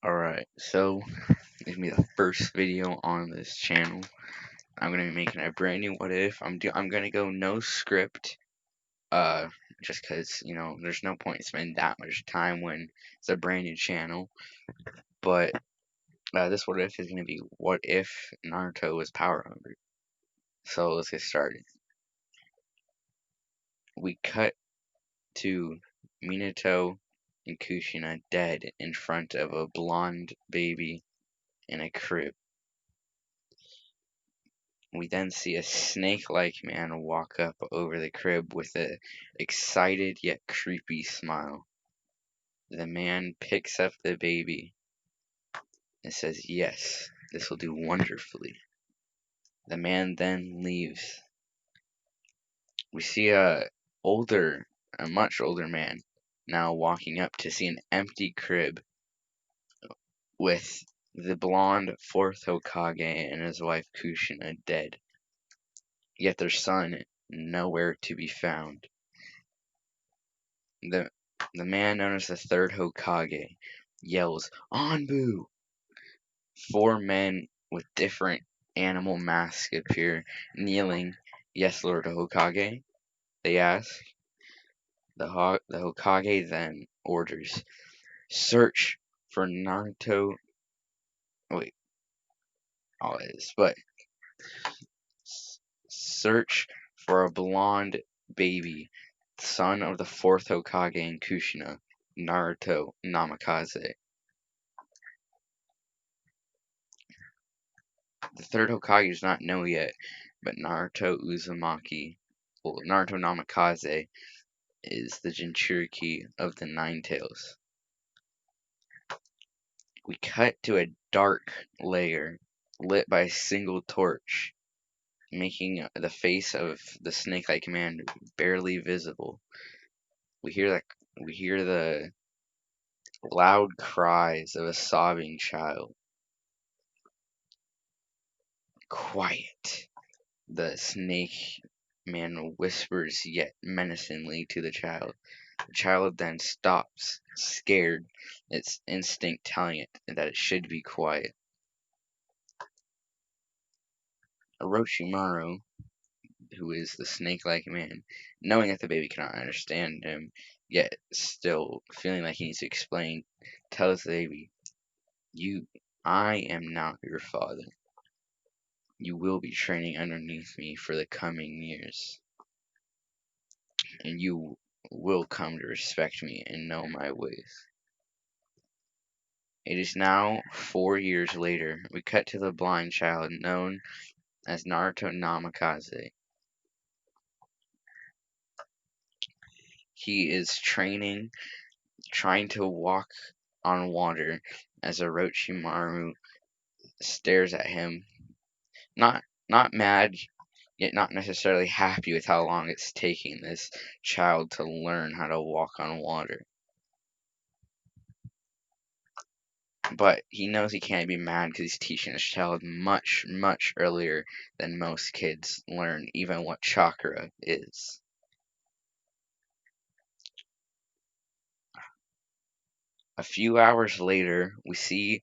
Alright, so this is gonna be the first video on this channel. I'm gonna be making a brand new what if. I'm gonna go no script, uh, just cause there's no point in spending that much time when it's a brand new channel. But this what if is gonna be what if Naruto was power hungry. So let's get started. We cut to Minato and Kushina dead in front of a blonde baby in a crib. We then see a snake-like man walk up over the crib with a excited yet creepy smile. The man picks up the baby and says, "Yes, this will do wonderfully." The man then leaves. We see a much older man now walking up to see an empty crib with the blonde fourth Hokage and his wife Kushina dead, yet their son nowhere to be found. The the man known as the third Hokage yells, "Anbu!" Four men with different animal masks appear, kneeling. "Yes, Lord Hokage?" they ask. The Hokage then orders, "Search for Naruto." Wait, all it is, but search for a blonde baby, son of the fourth Hokage and Kushina, Naruto Namikaze. The third Hokage does not know yet, but Naruto Namikaze, is the Jinchuriki of the Nine Tails. We cut to a dark layer lit by a single torch, making the face of the snake-like man barely visible. We hear the loud cries of a sobbing child. "Quiet," the snake man whispers yet menacingly to the child. The child then stops, scared, its instinct telling it that it should be quiet. Orochimaru, who is the snake-like man, knowing that the baby cannot understand him, yet still feeling like he needs to explain, tells the baby, I am not your father. You will be training underneath me for the coming years, and you will come to respect me and know my ways." It is now 4 years later. We cut to the blind child known as Naruto Namikaze. He is trying to walk on water as Orochimaru stares at him, not mad, yet not necessarily happy with how long it's taking this child to learn how to walk on water. But he knows he can't be mad because he's teaching this child much, much earlier than most kids learn even what chakra is. A few hours later, we see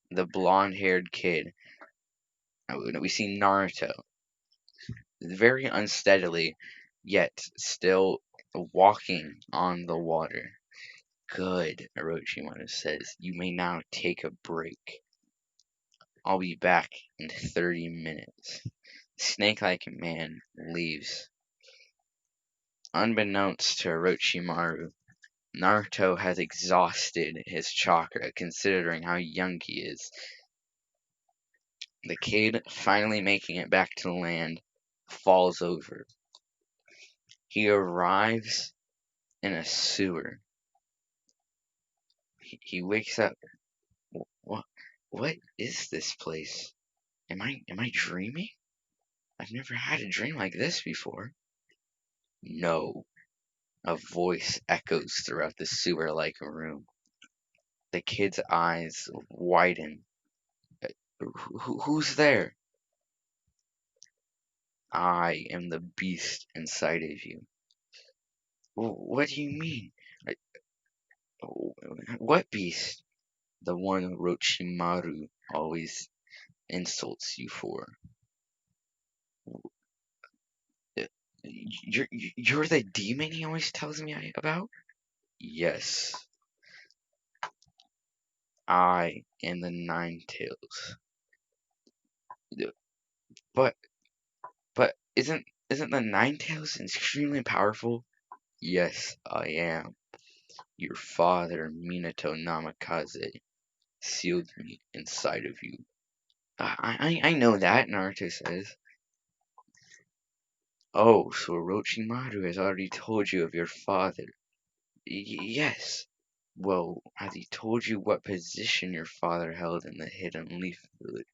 the blonde-haired kid. We see Naruto, very unsteadily, yet still walking on the water. "Good," Orochimaru says. "You may now take a break. I'll be back in 30 minutes. Snake-like man leaves. Unbeknownst to Orochimaru, Naruto has exhausted his chakra considering how young he is. The kid, finally making it back to land, falls over. He arrives in a sewer. He wakes up. What is this place? Am I dreaming? I've never had a dream like this before." "No," a voice echoes throughout the sewer-like room. The kid's eyes widen. Who's there?" "I am the beast inside of you." "What do you mean? What beast?" The one Orochimaru always insults you for. Uh, you're the demon he always tells me about? Yes, I am the Nine Tails. But isn't the Nine Tails extremely powerful? Yes, I am. Your father, Minato Namikaze, sealed me inside of you. I know that, Naruto says. Oh, so Orochimaru has already told you of your father. Yes. Well, has he told you what position your father held in the Hidden Leaf Village?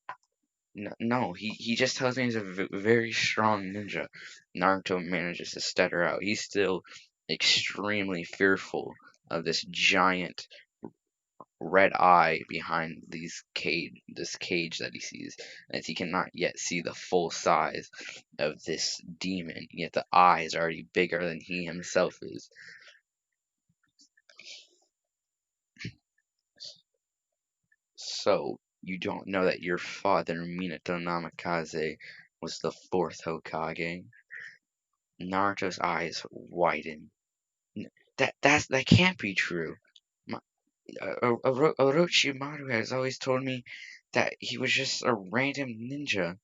No, he just tells me he's a very strong ninja. Naruto manages to stutter out. He's still extremely fearful of this giant red eye behind this cage that he sees, as he cannot yet see the full size of this demon, yet the eye is already bigger than he himself is. So, you don't know that your father, Minato Namikaze, was the fourth Hokage? Naruto's eyes widen. That can't be true. My, Orochimaru has always told me that he was just a random ninja.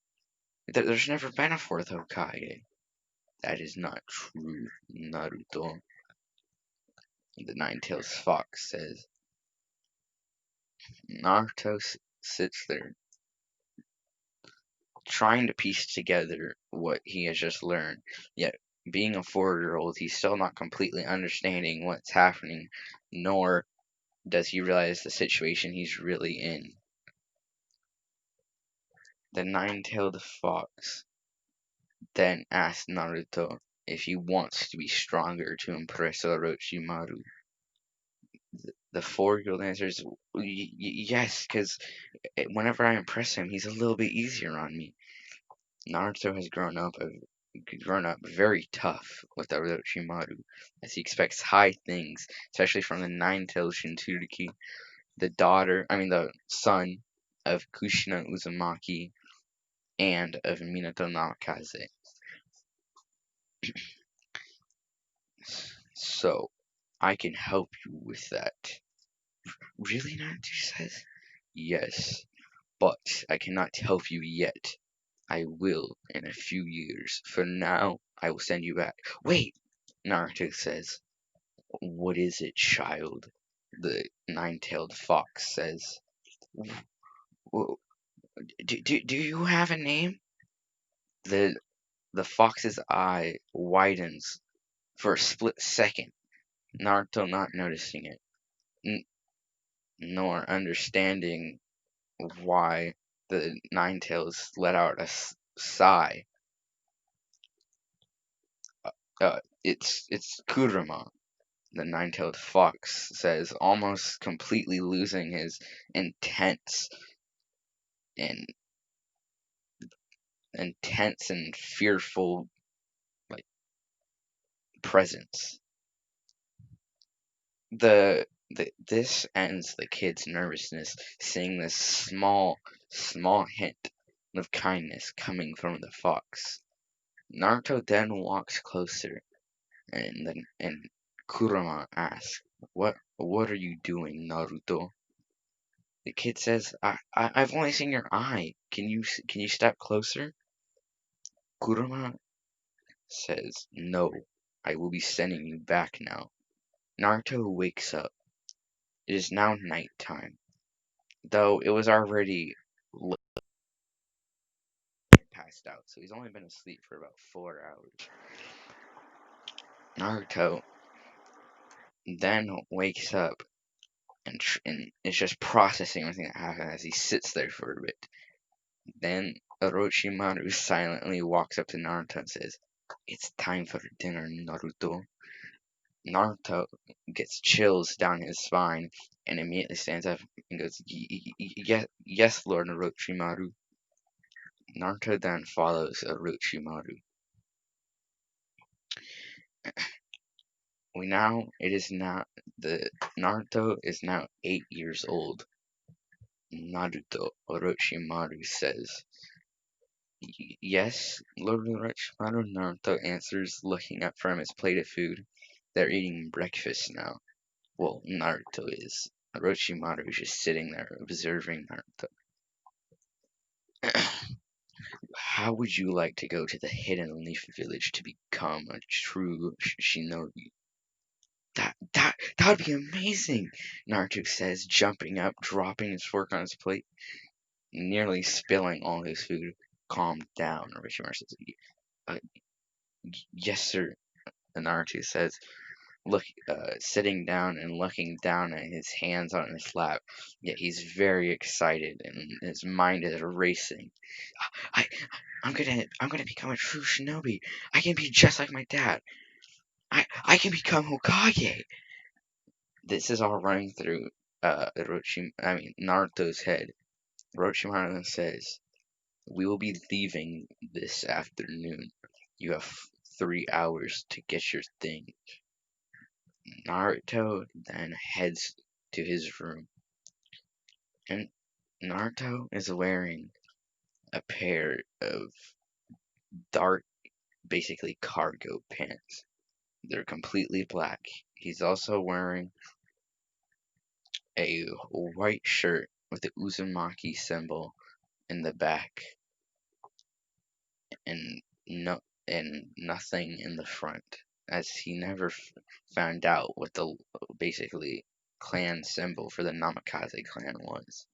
There's never been a fourth Hokage. That is not true, Naruto. The Nine-Tailed Fox says. Naruto sits there, trying to piece together what he has just learned. Yet, being a 4-year-old, he's still not completely understanding what's happening, nor does he realize the situation he's really in. The Nine-Tailed Fox then asks Naruto if he wants to be stronger to impress Orochimaru. The 4-year-old answers, yes, because whenever I impress him, he's a little bit easier on me. Naruto has grown up very tough with Orochimaru, as he expects high things, especially from the Nine-Tailed Shinturiki, the son of Kushina Uzumaki and of Minato Namikaze. So, I can help you with that. Really, Naruto says? Yes, but I cannot help you yet. I will in a few years. For now, I will send you back. Wait, Naruto says. What is it, child? The Nine-Tailed Fox says. Do you have a name? The the fox's eye widens for a split second. Naruto not noticing it, n- nor understanding why the Nine-Tails let out a sigh. It's Kurama. The Nine-Tailed Fox says, almost completely losing his intense and fearful like presence. This ends the kid's nervousness, seeing this small hint of kindness coming from the fox. Naruto then walks closer, and Kurama asks, "What are you doing, Naruto?" The kid says, I've only seen your eye. Can you step closer?" Kurama says, "No, I will be sending you back now." Naruto wakes up. It is now nighttime, though it was already late, passed out, so he's only been asleep for about 4 hours. Naruto then wakes up and is just processing everything that happened as he sits there for a bit. Then Orochimaru silently walks up to Naruto and says, "It's time for dinner, Naruto." Naruto gets chills down his spine and immediately stands up and goes, Yes, Lord Orochimaru." Naruto then follows Orochimaru. It is now, the Naruto is now 8 years old. Naruto, Orochimaru says. Yes, Lord Orochimaru, Naruto answers, looking up from his plate of food. They're eating breakfast now. Well, Naruto is. Orochimaru is just sitting there observing Naruto. How would you like to go to the Hidden Leaf Village to become a true shinobi? That would be amazing, Naruto says, jumping up, dropping his fork on his plate, nearly spilling all his food. Calm down, Orochimaru says. Uh, yes, sir, Naruto says, sitting down and looking down at his hands on his lap. Yet he's very excited and his mind is racing. I, I'm gonna become a true shinobi. I can be just like my dad. I can become Hokage. This is all running through Naruto's head. Orochimaru says, "We will be leaving this afternoon. You have 3 hours to get your thing." Naruto then heads to his room, and Naruto is wearing a pair of dark, basically cargo pants. They're completely black. He's also wearing a white shirt with the Uzumaki symbol in the back, and no and nothing in the front, as he never found out what the basically clan symbol for the Namikaze clan was.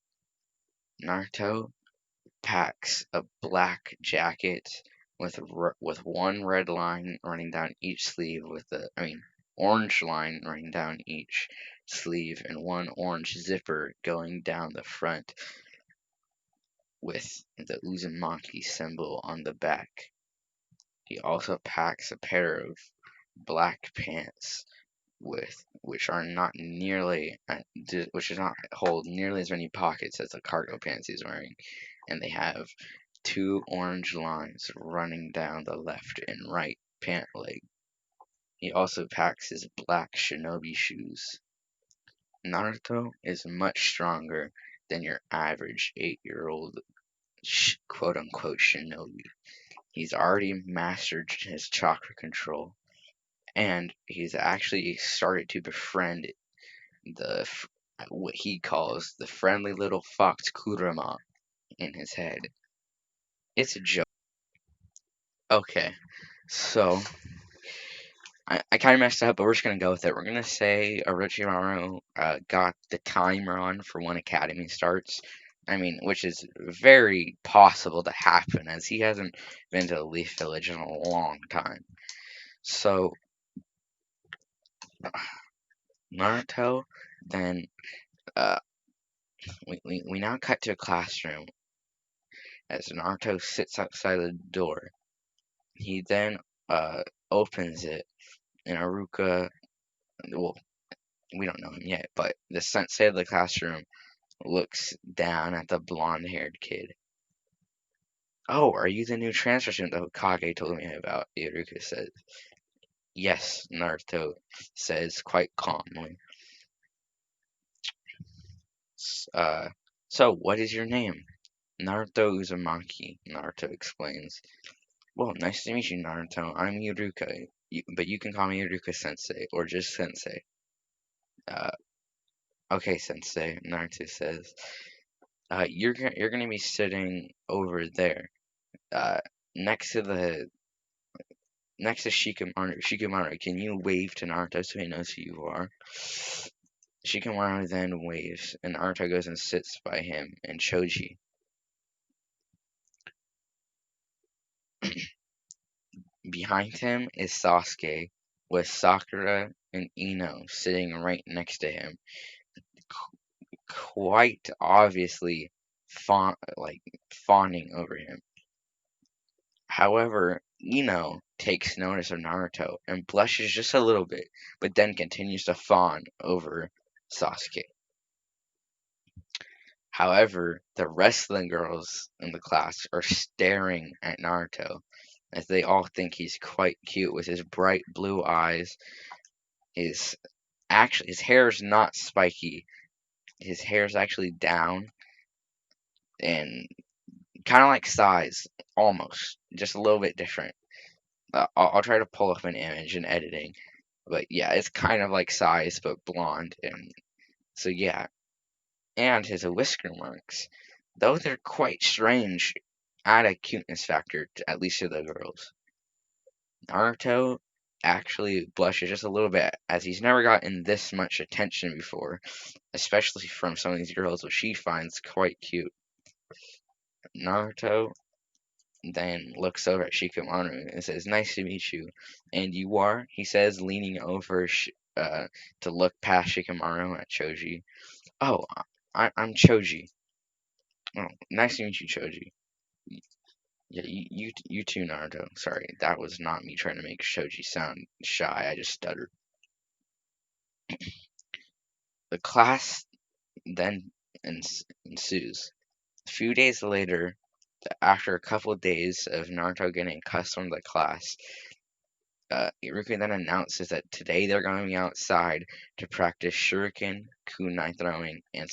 Naruto packs a black jacket with one red line running down each sleeve, orange line running down each sleeve, and one orange zipper going down the front with the Uzumaki symbol on the back. He also packs a pair of black pants which are not nearly which does not hold nearly as many pockets as the cargo pants he's wearing, and they have two orange lines running down the left and right pant leg. He also packs his black shinobi shoes. Naruto is much stronger than your average 8-year-old quote unquote shinobi. He's already mastered his chakra control, and he's actually started to befriend the what he calls the friendly little fox Kurama in his head. It's a joke. Okay, so I kind of messed up, but we're just gonna go with it. We're gonna say Orochimaru got the timer on for when Academy starts. Which is very possible to happen, as he hasn't been to the Leaf Village in a long time. So Naruto then uh, we now cut to a classroom as Naruto sits outside the door. He then opens it, and Aruka, well, we don't know him yet, but the sensei of the classroom looks down at the blonde-haired kid. "Oh, are you the new transfer student the Hokage told me about?" Iruka says. "Yes," Naruto says quite calmly. So what is your name?" "Naruto Uzumaki," Naruto explains. "Well, nice to meet you, Naruto. I'm Iruka, but you can call me Iruka-sensei, or just sensei." Uh, "Okay, sensei," Naruto says. You're gonna be sitting over there, uh, next to Shikamaru. Shikamaru, can you wave to Naruto so he knows who you are?" Shikamaru then waves, and Naruto goes and sits by him and Choji. Behind him is Sasuke, with Sakura and Ino sitting right next to him, quite obviously fawning over him. However, Ino takes notice of Naruto and blushes just a little bit, but then continues to fawn over Sasuke. However, the rest of the girls in the class are staring at Naruto, as they all think he's quite cute with his bright blue eyes. His hair is not spiky. His hair is actually down, and kind of like size, almost, just a little bit different. I'll try to pull up an image in editing, but yeah, it's kind of like size but blonde, and so yeah, and his whisker marks, though they're quite strange, add a cuteness factor, at least to the girls. Naruto actually blushes just a little bit as he's never gotten this much attention before, especially from some of these girls, which she finds quite cute. Naruto then looks over at Shikamaru and says, "Nice to meet you." "And you are?" he says, leaning over to look past Shikamaru at Choji. "Oh, I'm Choji." "Oh, nice to meet you, Choji." "Yeah, you too, Naruto." Sorry, that was not me trying to make Choji sound shy. I just stuttered. The class then ensues. A few days later, after a couple of days of Naruto getting accustomed to the class, Iruka then announces that today they're going to be outside to practice shuriken, kunai throwing, and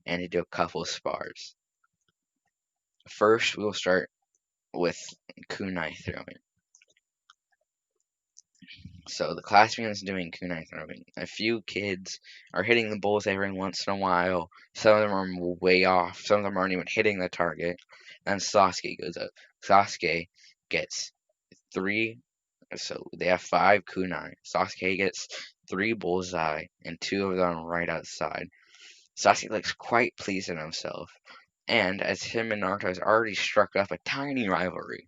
to do a couple of spars. First, we will start with kunai throwing. So the class begins doing kunai throwing. A few kids are hitting the bulls every once in a while. Some of them are way off. Some of them aren't even hitting the target. Then Sasuke goes up. Sasuke gets 3. So they have 5 kunai. Sasuke gets 3 bullseye and 2 of them right outside. Sasuke looks quite pleased in himself, and as him and Naruto has already struck up a tiny rivalry,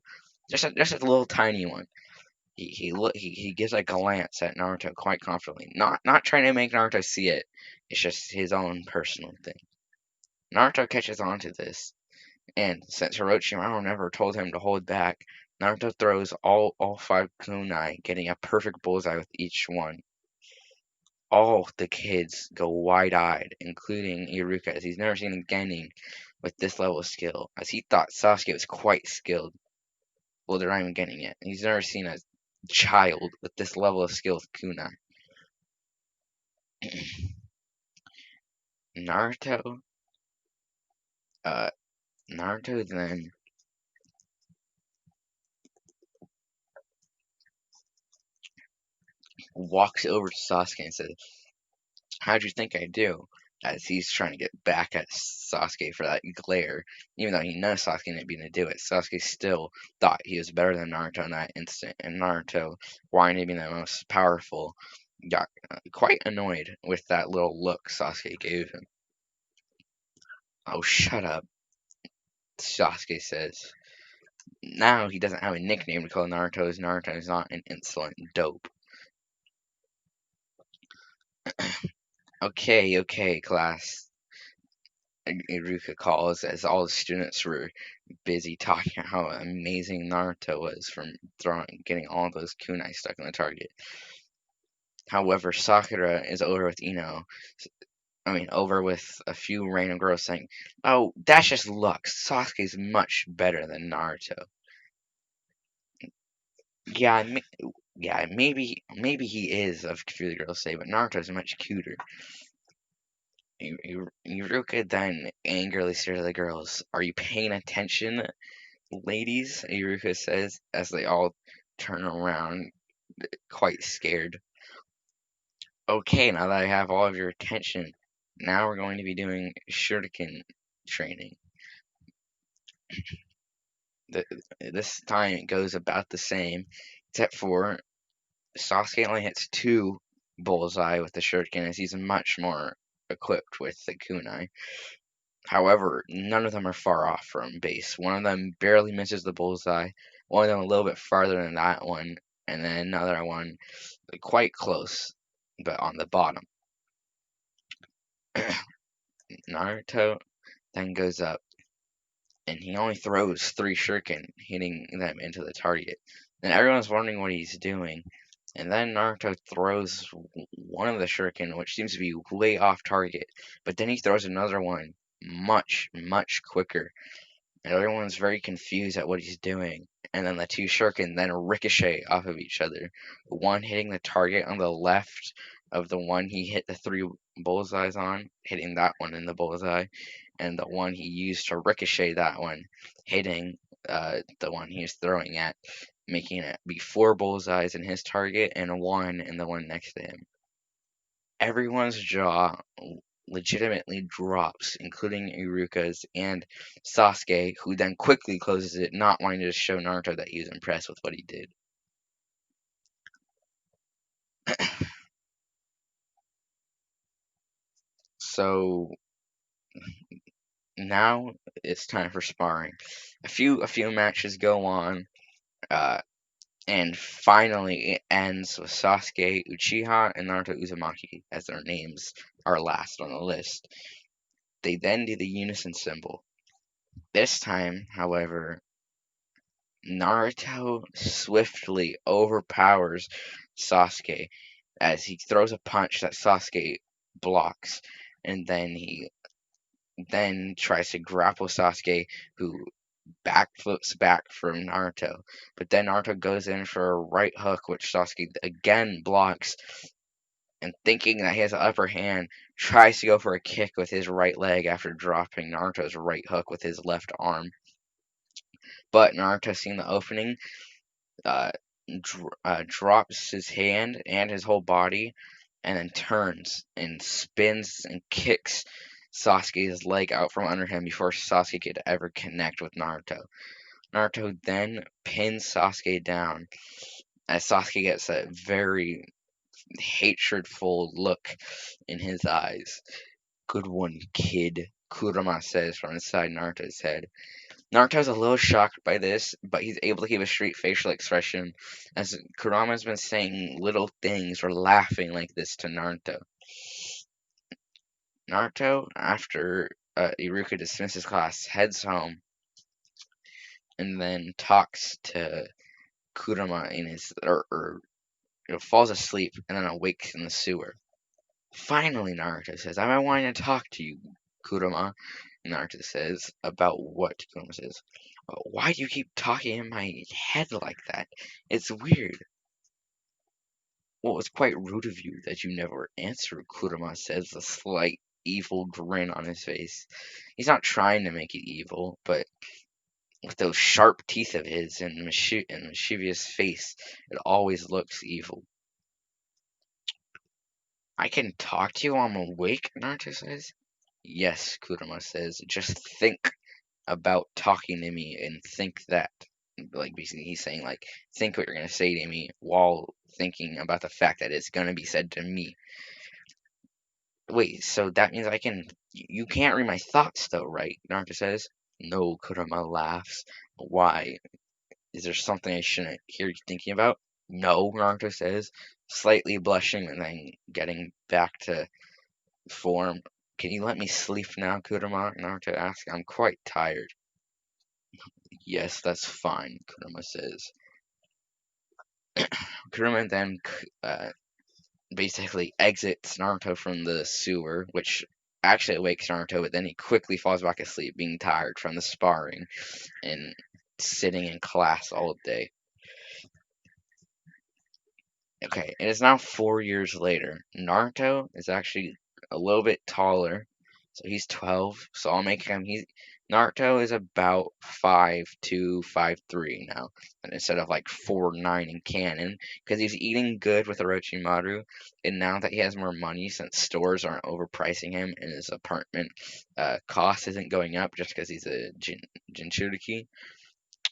just a little tiny one. He gives a glance at Naruto quite confidently, not trying to make Naruto see it. It's just his own personal thing. Naruto catches on to this, and since Orochimaru never told him to hold back, Naruto throws all 5 kunai, getting a perfect bullseye with each one. All the kids go wide-eyed, including Iruka, as he's never seen a genin with this level of skill, as he thought Sasuke was quite skilled. Well, they're not even getting it. He's never seen a child with this level of skill with kunai. Naruto, uh, Naruto then walks over to Sasuke and says, "How'd you think I do?" As he's trying to get back at Sasuke for that glare, even though he knows Sasuke didn't mean to do it. Sasuke still thought he was better than Naruto in that instant, and Naruto, wanting to be the most powerful, got quite annoyed with that little look Sasuke gave him. "Oh, shut up," Sasuke says. Now he doesn't have a nickname to call Naruto, as Naruto is not an insolent dope. Okay, class," Iruka calls, as all the students were busy talking about how amazing Naruto was from getting all those kunai stuck in the target. However, Sakura is over with over with a few random girls saying, "Oh, that's just luck. Sasuke's much better than Naruto." Yeah, yeah, maybe he is, a few girls say, but Naruto's much cuter. Iruka then angrily stares at the girls. "Are you paying attention, ladies?" Iruka says, as they all turn around, quite scared. "Okay, now that I have all of your attention, now we're going to be doing shuriken training." This time it goes about the same, except for Sasuke only hits 2 bullseye with the shuriken, as he's much more equipped with the kunai. However, none of them are far off from base. One of them barely misses the bullseye, one of them a little bit farther than that one, and then another one quite close, but on the bottom. Naruto then goes up, and he only throws 3 shuriken, hitting them into the target. Then everyone's wondering what he's doing, and then Naruto throws one of the shuriken, which seems to be way off target, but then he throws another one much quicker. And everyone's very confused at what he's doing. And then the 2 shuriken then ricochet off of each other, one hitting the target on the left of the one he hit the 3 bullseyes on, hitting that one in the bullseye, and the one he used to ricochet that one, hitting the one he was throwing at, making it be 4 bullseyes in his target and 1 in the one next to him. Everyone's jaw legitimately drops, including Iruka's and Sasuke, who then quickly closes it, not wanting to show Naruto that he was impressed with what he did. So now it's time for sparring. A few matches go on, and finally it ends with Sasuke Uchiha and Naruto Uzumaki as their names are last on the list. They then do the unison symbol. This time, however, Naruto swiftly overpowers Sasuke as he throws a punch that Sasuke blocks, and then he tries to grapple Sasuke, who backflips back from Naruto. But then Naruto goes in for a right hook, which Sasuke again blocks, and thinking that he has the upper hand, tries to go for a kick with his right leg after dropping Naruto's right hook with his left arm. But Naruto, seeing the opening, uh, drops his hand and his whole body, and then turns and spins and kicks Sasuke's leg out from under him before Sasuke could ever connect with Naruto. Naruto then pins Sasuke down as Sasuke gets a very hatredful look in his eyes. "Good one, kid," Kurama says from inside Naruto's head. Naruto's a little shocked by this, but he's able to keep a straight facial expression, as Kurama's been saying little things or laughing like this to Naruto. Naruto, after Iruka dismisses class, heads home and then talks to Kurama in his falls asleep and then awakes in the sewer. "Finally," Naruto says, "I've been wanting to talk to you, Kurama." Naruto says, "About what?" Kurama says, "Why do you keep talking in my head like that? It's weird." "Well, it's quite rude of you that you never answer," Kurama says, a slight evil grin on his face. He's not trying to make it evil, but with those sharp teeth of his and mischievous face, it always looks evil. "I can talk to you while I'm awake?" Naruto says. "Yes," Kurama says, "just think about talking to me and think that." Like, basically, he's saying, like, think what you're going to say to me while thinking about the fact that it's going to be said to me. "Wait, so that means I can. You can't read my thoughts, though, right?" Naruto says. "No," Kurama laughs. "Why? Is there something I shouldn't hear you thinking about?" "No," Naruto says, slightly blushing and then getting back to form. "Can you let me sleep now, Kurama?" Naruto asks. "I'm quite tired." "Yes, that's fine," Kurama says. Kurama then basically exits Naruto from the sewer, which actually awakes Naruto, but then he quickly falls back asleep, being tired from the sparring and sitting in class all day. Okay, it is now 4 years later. Naruto is actually a little bit taller, so he's 12. So I'll make him. Naruto is about 5'2", 5'3" now, and instead of like 4'9" in canon, because he's eating good with Orochimaru, and now that he has more money, since stores aren't overpricing him and his apartment cost isn't going up just because he's a Jinchuriki.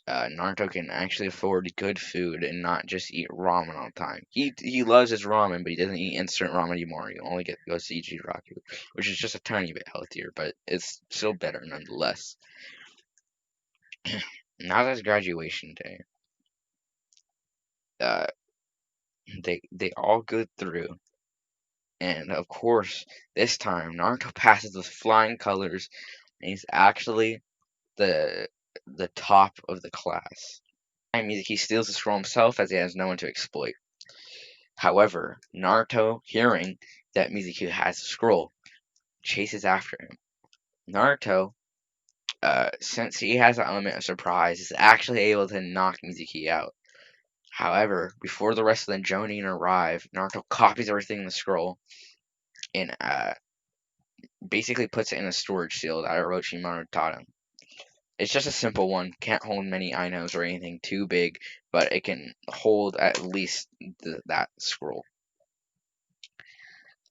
Naruto can actually afford good food and not just eat ramen all the time. He loves his ramen, but he doesn't eat instant ramen anymore. He only goes to Ichiraku, which is just a tiny bit healthier, but it's still better nonetheless. Now that's graduation day. Uh, they all go through, and of course, this time Naruto passes with flying colors, and he's actually the top of the class. I mean, he steals the scroll himself as he has no one to exploit. However, Naruto, hearing that Mizuki has a scroll, chases after him. Naruto, since he has an element of surprise, is actually able to knock Mizuki out. However, before the rest of the Jonin arrive, Naruto copies everything in the scroll and basically puts it in a storage seal that Orochimaru taught him. It's just a simple one, can't hold many Inos or anything too big, but it can hold at least that scroll.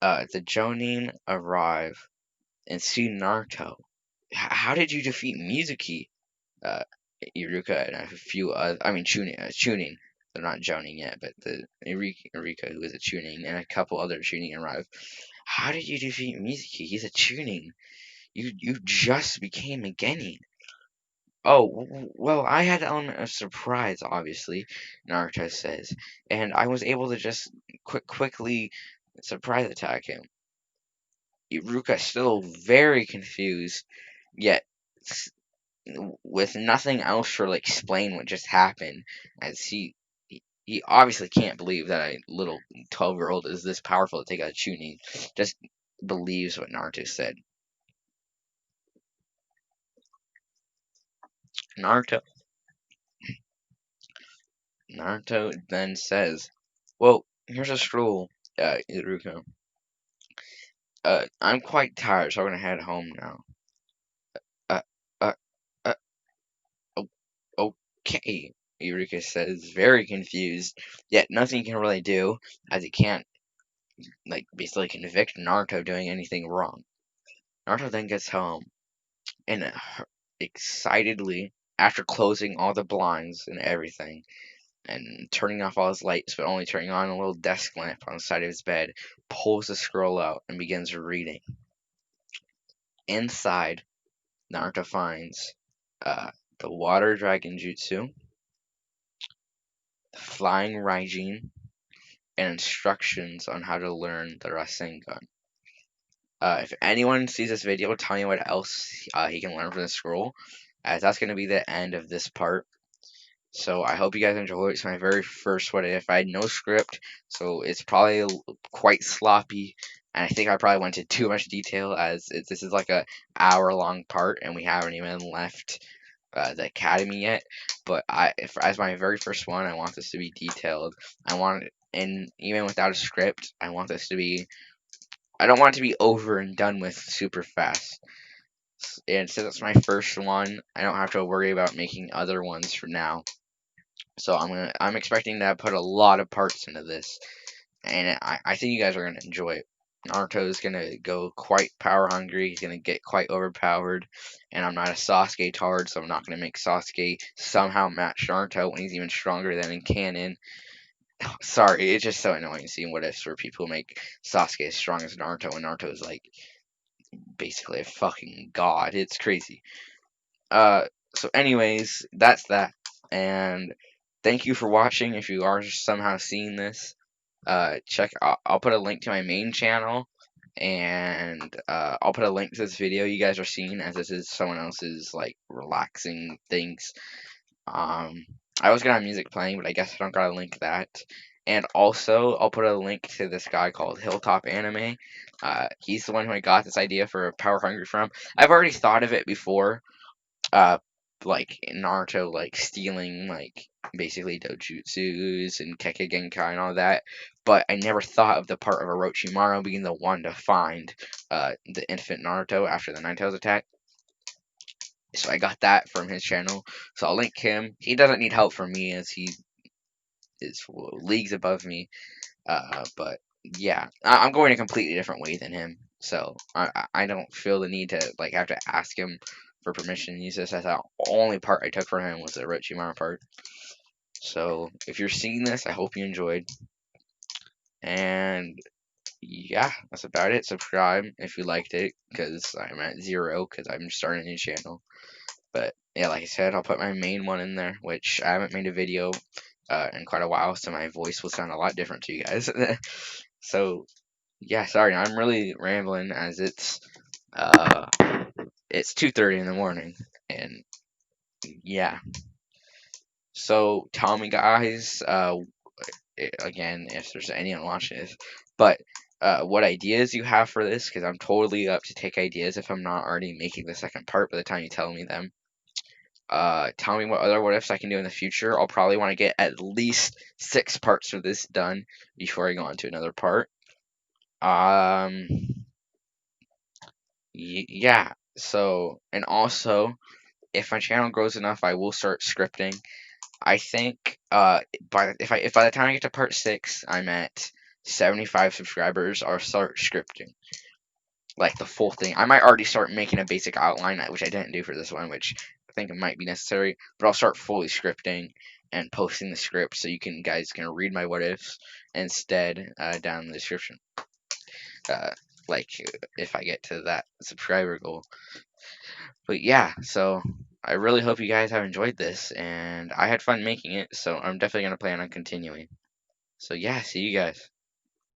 The Jonin arrive and see Naruto. How did you defeat Mizuki? Uh, Iruka and a few other, I mean Chunin. They're not Jonin yet, but the Iruka, who is a Chunin, and a couple other Chunin arrive. How did you defeat Mizuki? He's a Chunin. You just became a Genin. Oh, well, I had an element of surprise, obviously, Naruto says, and I was able to just quickly surprise attack him. Iruka still very confused, yet with nothing else to explain what just happened, as he obviously can't believe that a little 12-year-old is this powerful to take out a Chunin. Just believes what Naruto said. Naruto Naruto then says, "Well, here's a scroll, Iruka. I'm quite tired, so I'm gonna head home now." Uh, uh, uh, okay, Iruka says, very confused, yet nothing he can really do, as he can't, basically convict Naruto of doing anything wrong. Naruto then gets home, and excitedly, after closing all the blinds and everything, and turning off all his lights, but only turning on a little desk lamp on the side of his bed, pulls the scroll out and begins reading. Inside, Naruto finds the Water Dragon Jutsu, the Flying Raijin, and instructions on how to learn the Rasengan. If anyone sees this video, tell me what else he can learn from the scroll, as that's going to be the end of this part. So I hope you guys enjoy. It's my very first What If. I had no script, so it's probably quite sloppy. And I think I probably went into too much detail, as this is like a hour-long part, and we haven't even left the academy yet. But as my very first one, I want this to be detailed. And even without a script, I want this to be. I don't want it to be over and done with super fast. And since it's my first one, I don't have to worry about making other ones for now. So I'm expecting to put a lot of parts into this, and I think you guys are gonna enjoy it. Naruto's gonna go quite power hungry. He's gonna get quite overpowered, and I'm not a Sasuke tard, so I'm not gonna make Sasuke somehow match Naruto when he's even stronger than in canon. Sorry, it's just so annoying seeing what ifs where people make Sasuke as strong as Naruto, and Naruto's like basically a fucking god. It's crazy. Uh, so anyways, that's that. And thank you for watching. If you are somehow seeing this, I'll put a link to my main channel, and I'll put a link to this video you guys are seeing, as this is someone else's relaxing things. I was gonna have music playing, but I guess I don't gotta link that. And also, I'll put a link to this guy called Hilltop Anime. He's the one who I got this idea for Power Hungry from. I've already thought of it before, uh, Naruto, stealing, basically dojutsus and Keke Genkai and all that, but I never thought of the part of Orochimaru being the one to find, the infant Naruto after the Nine Tails attack. So I got that from his channel, so I'll link him. He doesn't need help from me, as he is leagues above me, but yeah, I'm going a completely different way than him, so I don't feel the need to have to ask him for permission to use this. As the only part I took from him was the Orochimaru part. So if you're seeing this, I hope you enjoyed, and yeah, that's about it. Subscribe if you liked it, because I'm at 0 because I'm starting a new channel. But yeah, like I said, I'll put my main one in there, which I haven't made a video in quite a while, so my voice will sound a lot different to you guys. So yeah, sorry, I'm really rambling, as it's 2:30 in the morning, and yeah. So tell me, guys, again, if there's anyone watching this, but what ideas you have for this, because I'm totally up to take ideas if I'm not already making the second part by the time you tell me them. Tell me what other what ifs I can do in the future. I'll probably want to get at least 6 parts of this done before I go on to another part. Um, yeah. So, and also, if my channel grows enough, I will start scripting. I think if by the time I get to part 6, I'm at 75 subscribers, I'll start scripting like the full thing. I might already start making a basic outline, which I didn't do for this one, which I think it might be necessary. But I'll start fully scripting and posting the script so you guys can read my what ifs instead down in the description. Uh, like if I get to that subscriber goal. But yeah, so I really hope you guys have enjoyed this, and I had fun making it, so I'm definitely gonna plan on continuing. So yeah, see you guys.